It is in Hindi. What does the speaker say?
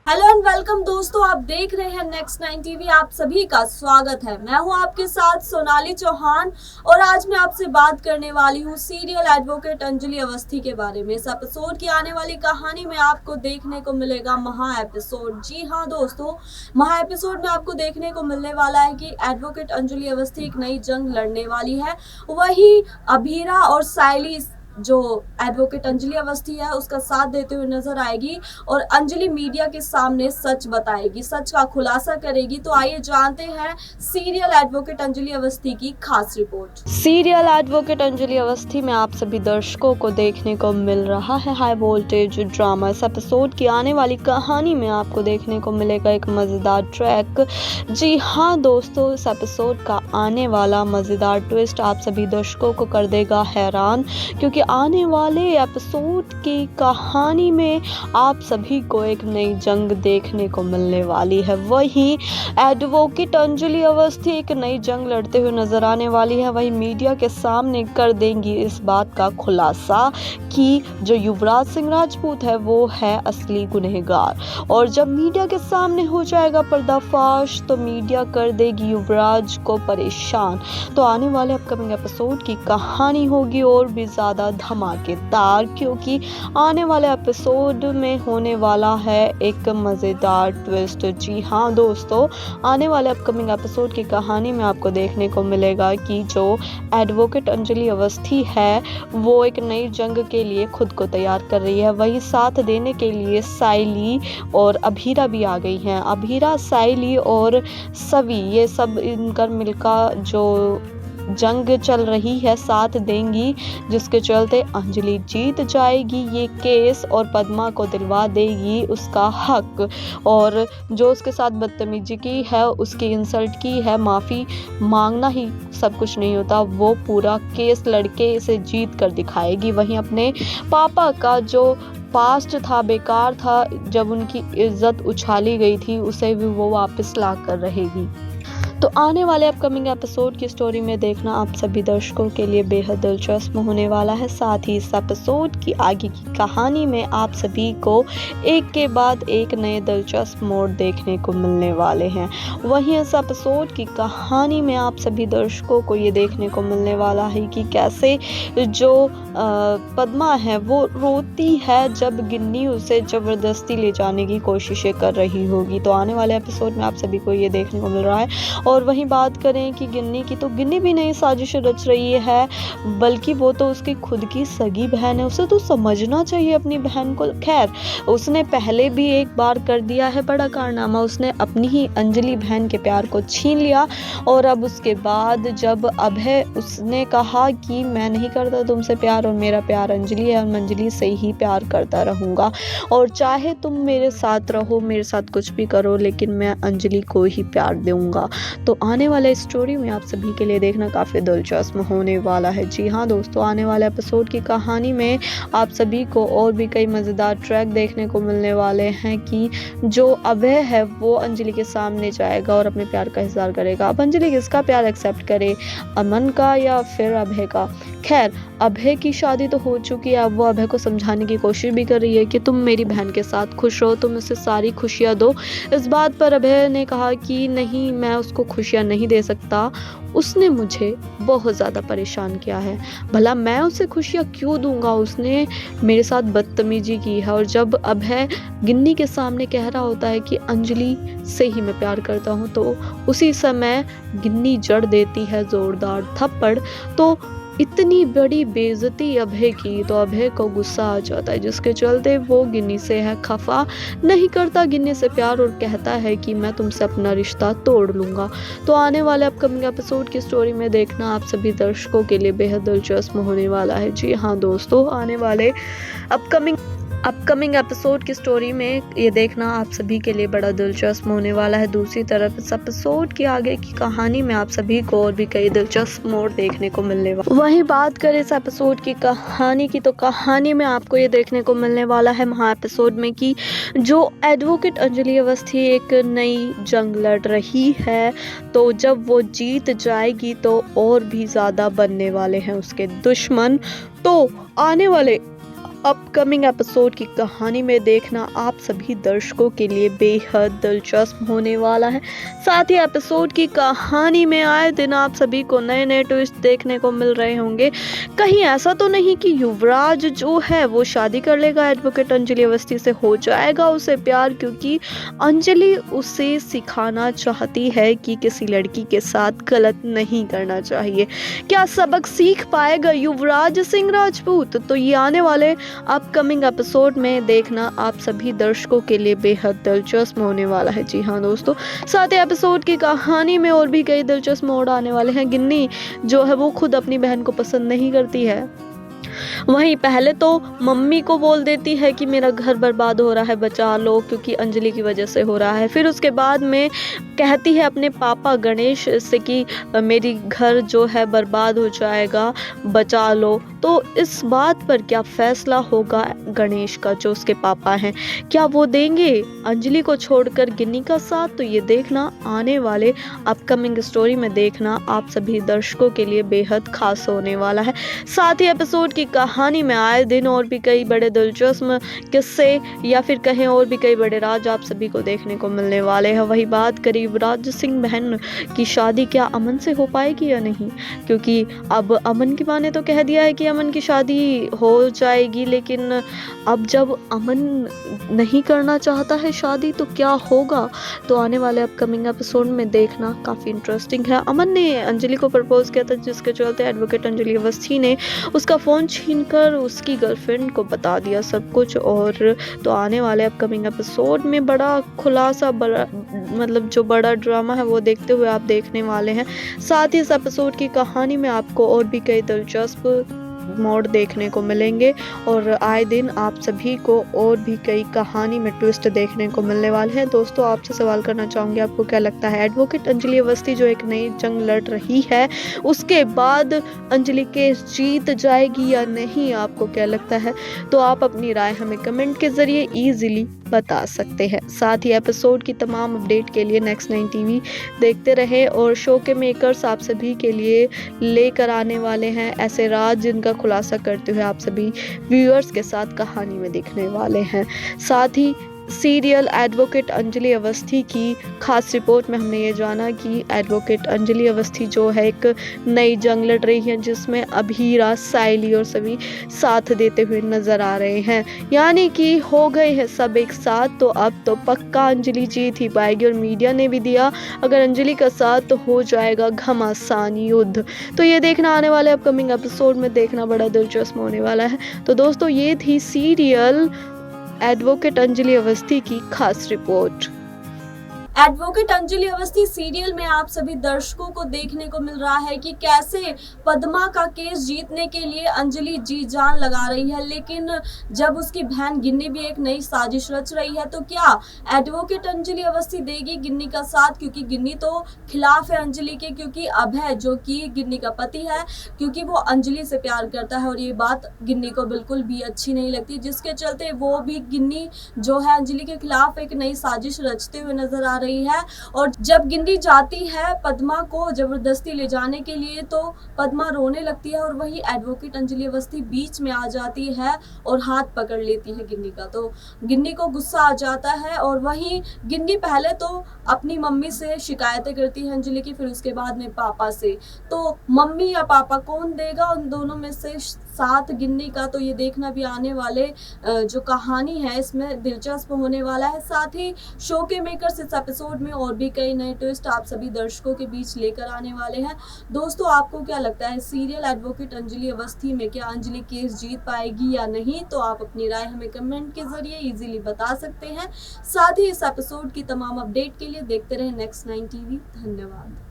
हेलो एंड वेलकम दोस्तों, आप देख रहे हैं नेक्स्ट 9 टीवी। आप सभी का स्वागत है। मैं हूं आपके साथ सोनाली चौहान और आज मैं आपसे बात करने वाली हूं सीरियल एडवोकेट अंजलि अवस्थी के बारे में। इस एपिसोड की आने वाली कहानी में आपको देखने को मिलेगा महा एपिसोड। जी हाँ दोस्तों, महा एपिसोड में आपको देखने को मिलने वाला है कि एडवोकेट अंजलि अवस्थी एक नई जंग लड़ने वाली है। वही अभीरा और सायली जो एडवोकेट अंजलि अवस्थी है उसका साथ देते हुए नजर आएगी और अंजलि मीडिया के सामने सच बताएगी, सच का खुलासा करेगी। तो आइए जानते हैं सीरियल एडवोकेट अंजलि अवस्थी की खास report. Serial advocate Anjali Awasthi में आप सभी दर्शकों को देखने को मिल रहा है हाई वोल्टेज ड्रामा। इस एपिसोड की आने वाली कहानी में आपको देखने को मिलेगा एक मजेदार ट्रैक। जी हाँ दोस्तों, इस एपिसोड का आने वाला मजेदार ट्विस्ट आप सभी दर्शकों को कर देगा हैरान, क्योंकि आने वाले एपिसोड की कहानी में आप सभी को एक नई जंग देखने को मिलने वाली है। वहीं एडवोकेट अंजलि अवस्थी एक नई जंग लड़ते हुए नजर आने वाली है। वहीं मीडिया के सामने कर देंगी इस बात का खुलासा कि जो युवराज सिंह राजपूत है वो है असली गुनहगार। और जब मीडिया के सामने हो जाएगा पर्दाफाश तो मीडिया कर देगी युवराज को परेशान। तो आने वाले अपकमिंग एपिसोड की कहानी होगी और भी ज्यादा धमाकेदार, क्योंकि आने वाले एपिसोड में होने वाला है एक मजेदार ट्विस्ट। जी हाँ दोस्तों, आने वाले अपकमिंग एपिसोड की कहानी में आपको देखने को मिलेगा कि जो एडवोकेट अंजलि अवस्थी है वो एक नई जंग के लिए खुद को तैयार कर रही है। वही साथ देने के लिए सायली और अभीरा भी आ गई हैं। अभीरा, सायली और सवी, ये सब इनकर मिलकर जो जंग चल रही है साथ देंगी, जिसके चलते अंजलि जीत जाएगी ये केस और पद्मा को दिलवा देगी उसका हक। और जो उसके साथ बदतमीजी की है, उसकी इंसल्ट की है, माफ़ी मांगना ही सब कुछ नहीं होता, वो पूरा केस लड़के से जीत कर दिखाएगी। वहीं अपने पापा का जो पास्ट था, बेकार था, जब उनकी इज्जत उछाली गई थी, उसे भी वो वापस ला कर रहेगी। तो आने वाले अपकमिंग एपिसोड की स्टोरी में देखना आप सभी दर्शकों के लिए बेहद दिलचस्प होने वाला है। साथ ही इस एपिसोड की आगे की कहानी में आप सभी को एक के बाद एक नए दिलचस्प मोड़ देखने को मिलने वाले हैं। वहीं इस एपिसोड की कहानी में आप सभी दर्शकों को ये देखने को मिलने वाला है कि कैसे जो पद्मा है वो रोती है जब गिन्नी उसे जबरदस्ती ले जाने की कोशिशें कर रही होगी। तो आने वाले एपिसोड में आप सभी को ये देखने को मिल रहा है। और वहीं बात करें कि गिन्नी की, तो गिन्नी भी नई साजिश रच रही है, बल्कि वो तो उसकी खुद की सगी बहन है, उसे तो समझना चाहिए अपनी बहन को। खैर, उसने पहले भी एक बार कर दिया है बड़ा कारनामा, उसने अपनी ही अंजलि बहन के प्यार को छीन लिया। और अब उसके बाद जब अभय उसने कहा कि मैं नहीं करता तुमसे प्यार और मेरा प्यार अंजलि है और मैं अंजलि से ही प्यार करता रहूँगा और चाहे तुम मेरे साथ रहो, मेरे साथ कुछ भी करो, लेकिन मैं अंजलि को ही प्यार दूंगा। तो आने वाले स्टोरी में आप सभी के लिए देखना काफ़ी दिलचस्प होने वाला है। जी हाँ दोस्तों, आने वाले एपिसोड की कहानी में आप सभी को और भी कई मज़ेदार ट्रैक देखने को मिलने वाले हैं कि जो अभय है वो अंजलि के सामने जाएगा और अपने प्यार का इज़हार करेगा। अब अंजलि किसका प्यार एक्सेप्ट करे, अमन का या फिर अभय का? खैर, अभय की शादी तो हो चुकी है, अब वो अभय को समझाने की कोशिश भी कर रही है कि तुम मेरी बहन के साथ खुश रहो, तुम उसे सारी खुशियाँ दो। इस बात पर अभय ने कहा कि नहीं, मैं उसको खुशियाँ नहीं दे सकता, उसने मुझे बहुत ज़्यादा परेशान किया है, भला मैं उसे खुशियाँ क्यों दूंगा, उसने मेरे साथ बदतमीजी की है। और जब अभय गिन्नी के सामने कह रहा होता है कि अंजलि से ही मैं प्यार करता हूँ, तो उसी समय गिन्नी जड़ देती है ज़ोरदार थप्पड़। तो इतनी बड़ी बेइज्जती अभय की, तो अभय को गुस्सा आ जाता है, जिसके चलते वो गिन्नी से है खफा, नहीं करता गिन्नी से प्यार और कहता है कि मैं तुमसे अपना रिश्ता तोड़ लूँगा। तो आने वाले अपकमिंग एपिसोड की स्टोरी में देखना आप सभी दर्शकों के लिए बेहद दिलचस्प होने वाला है। जी हाँ दोस्तों, आने वाले अपकमिंग एपिसोड की स्टोरी में ये देखना आप सभी के लिए बड़ा दिलचस्प होने वाला है। दूसरी तरफ इस एपिसोड की आगे की कहानी में आप सभी को और भी कई दिलचस्प मोड़ देखने को मिलने वाला। वहीं बात करें इस एपिसोड की कहानी की, तो कहानी में आपको ये देखने को मिलने वाला है महा एपिसोड में कि जो एडवोकेट अंजलि अवस्थी एक नई जंग लड़ रही है, तो जब वो जीत जाएगी तो और भी ज़्यादा बनने वाले हैं उसके दुश्मन। तो आने वाले अपकमिंग एपिसोड की कहानी में देखना आप सभी दर्शकों के लिए बेहद दिलचस्प होने वाला है। साथ ही एपिसोड की कहानी में आए दिन आप सभी को नए नए ट्विस्ट देखने को मिल रहे होंगे। कहीं ऐसा तो नहीं कि युवराज जो है वो शादी कर लेगा एडवोकेट अंजलि अवस्थी से, हो जाएगा उसे प्यार, क्योंकि अंजलि उसे सिखाना चाहती है कि किसी लड़की के साथ गलत नहीं करना चाहिए। क्या सबक सीख पाएगा युवराज सिंह राजपूत? तो ये आने वाले अपकमिंग एपिसोड में देखना आप सभी दर्शकों के लिए बेहद दिलचस्प होने वाला है। जी हाँ दोस्तों, साथ ही एपिसोड की कहानी में और भी कई दिलचस्प मोड़ आने वाले हैं। गिन्नी जो है वो खुद अपनी बहन को पसंद नहीं करती है। वहीं पहले तो मम्मी को बोल देती है कि मेरा घर बर्बाद हो रहा है, बचा लो, क्योंकि अंजलि की वजह से हो रहा है। फिर उसके बाद में कहती है अपने पापा गणेश से कि मेरी घर जो है बर्बाद हो जाएगा, बचा लो। तो इस बात पर क्या फैसला होगा गणेश का, जो उसके पापा हैं? क्या वो देंगे अंजलि को छोड़कर गिन्नी का साथ? तो ये देखना आने वाले अपकमिंग स्टोरी में देखना आप सभी दर्शकों के लिए बेहद खास होने वाला है। साथ ही एपिसोड की कहानी में आए दिन और भी कई बड़े दिलचस्प किस्से या फिर कहें और भी कई बड़े राज आप सभी को देखने को मिलने वाले हैं। वही बात करी युवराज सिंह बहन की शादी क्या अमन से हो पाएगी या नहीं, क्योंकि अब अमन की माँ ने तो कह दिया है कि अमन की शादी हो जाएगी, लेकिन अब जब अमन नहीं करना चाहता है शादी तो क्या होगा? तो आने वाले अपकमिंग एपिसोड में देखना काफ़ी इंटरेस्टिंग है। अमन ने अंजलि को प्रपोज किया था, जिसके चलते एडवोकेट अंजलि अवस्थी ने उसका फ़ोन छीनकर उसकी गर्लफ्रेंड को बता दिया सब कुछ। और तो आने वाले अपकमिंग एपिसोड में बड़ा खुलासा, बड़ा मतलब जो बड़ा ड्रामा है वो देखते हुए आप देखने वाले हैं। साथ ही इस एपिसोड की कहानी में आपको और भी कई दिलचस्प मोड़ देखने को मिलेंगे और आए दिन आप सभी को और भी कई कहानी में ट्विस्ट देखने को मिलने वाले हैं। दोस्तों, आपसे सवाल करना चाहूँगी, आपको क्या लगता है एडवोकेट अंजलि अवस्थी जो एक नई जंग लड़ रही है, उसके बाद अंजलि केस जीत जाएगी या नहीं? आपको क्या लगता है? तो आप अपनी राय हमें कमेंट के जरिए ईजिली बता सकते हैं। साथ ही एपिसोड की तमाम अपडेट के लिए नेक्स्ट 9 टीवी देखते रहे और शो के मेकर्स आप सभी के लिए लेकर आने वाले हैं ऐसे राज जिनका खुलासा करते हुए आप सभी व्यूअर्स के साथ कहानी में दिखने वाले हैं। साथ ही सीरियल एडवोकेट अंजलि अवस्थी की खास रिपोर्ट में हमने ये जाना कि एडवोकेट अंजलि अवस्थी जो है एक नई जंग लड़ रही है, जिसमें अभीरा, साइली और सभी साथ देते हुए नजर आ रहे हैं। यानी कि हो गए हैं सब एक साथ, तो अब तो पक्का अंजलि जीत ही पाएगी। और मीडिया ने भी दिया अगर अंजलि का साथ तो हो जाएगा घमासान युद्ध। तो ये देखना आने वाले अपकमिंग एपिसोड में देखना बड़ा दिलचस्प होने वाला है। तो दोस्तों, ये थी सीरियल एडवोकेट अंजलि अवस्थी की खास report. Advocate Anjali Awasthi serial में आप सभी दर्शकों को देखने को मिल रहा है कि कैसे पद्मा का केस जीतने के लिए अंजलि जी जान लगा रही है, लेकिन जब उसकी बहन गिन्नी भी एक नई साजिश रच रही है, तो क्या एडवोकेट अंजलि अवस्थी देगी गिन्नी का साथ? क्योंकि गिन्नी तो खिलाफ है अंजलि के, क्योंकि अभय जो कि गिन्नी का पति है, क्योंकि वो अंजलि से प्यार करता है और ये बात गिन्नी को बिल्कुल भी अच्छी नहीं लगती, जिसके चलते वो भी गिन्नी जो है अंजलि के खिलाफ एक नई साजिश रचते हुए नजर आ रही है। और जब गिन्नी जाती है पद्मा को जबरदस्ती ले जाने के लिए, तो पद्मा रोने लगती है और वही एडवोकेट अंजलि अवस्थी बीच में आ जाती है और हाथ पकड़ लेती है गिन्नी का। तो गिन्नी को गुस्सा आ जाता है और वही गिन्नी पहले तो अपनी मम्मी से शिकायतें करती है अंजलि की, फिर उसके बाद में पापा से। तो मम्मी या पापा कौन देगा उन दोनों में से साथ गिन्नी का? तो ये देखना भी आने वाले जो कहानी है इसमें दिलचस्प होने वाला है। साथ ही शो के मेकर्स इस एपिसोड में और भी कई नए ट्विस्ट आप सभी दर्शकों के बीच लेकर आने वाले हैं। दोस्तों, आपको क्या लगता है सीरियल एडवोकेट अंजलि अवस्थी में क्या अंजलि केस जीत पाएगी या नहीं? तो आप अपनी राय हमें कमेंट के जरिए इजीली बता सकते हैं। साथ ही इस एपिसोड की तमाम अपडेट के लिए देखते रहे नेक्स्ट 9 टीवी। धन्यवाद।